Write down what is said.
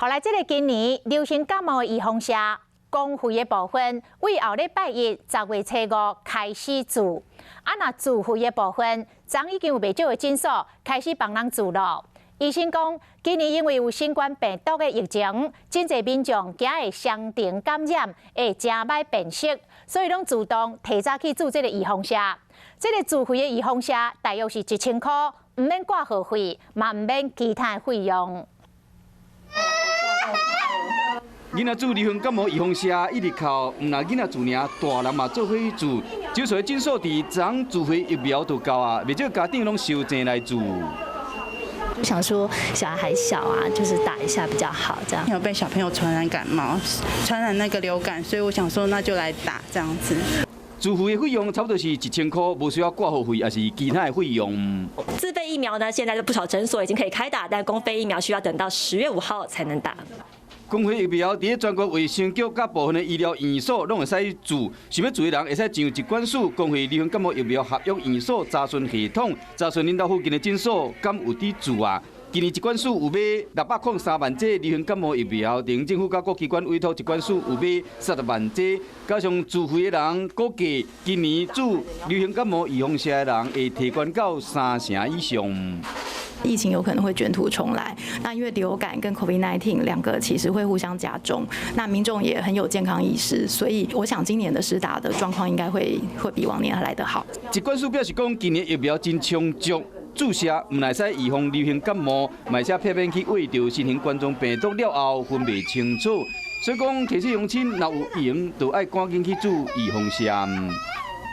后来，这个今年流行感冒的预防针公费的部分，为后礼拜一10月初5开始做。那自费的部分，昨已经有袂少的诊所开始帮人做了。医生讲，今年因为有新冠病毒的疫情，真侪民众惊会相同感染，会真歹辨识，所以拢主动提早去做这个预防针。这个自费的预防针大约是1000块，唔免挂号费，嘛唔免其他的费用。 囡仔做流行感冒预防针，一直靠唔那囡仔做尔，大人嘛做伙去做。少数诊所伫昨自费疫苗就够啊，袂少家长拢收钱来做。我想说，小孩还小啊，就是打一下比较好，这样。有被小朋友传染感冒，传染那个流感，所以我想说，那就来打这样子。 自费的费用差不多是1000块，无需要挂号费，也是其他的费用。自费疫苗呢，现在不少诊所已经可以开打，但公费疫苗需要等到10月5号才能打。 公费疫苗伫全国卫生局甲部分的医疗院所拢会使做，想要做的人会使上疾管署公费流行感冒疫苗合约院所查询系统，查询恁兜附近的诊所敢有伫做啊。今年疾管署有买603万剂流行感冒疫苗，地方政府甲各机关委托疾管署有买30万剂，加上自费的人，估计今年做流行感冒预防针的人会提悬到3成以上。 疫情有可能会卷土重来，那因为流感跟 COVID-19 两个其实会互相加重，那民众也很有健康意识，所以我想今年的施打的状况应该会比往年来得好。疾管署表示讲，今年疫苗真充足，注射唔来使预防流行感冒，买些避免去喂到新型冠状病毒了后分袂清楚，所以讲提醒乡亲若有闲，就爱赶紧去做预防针。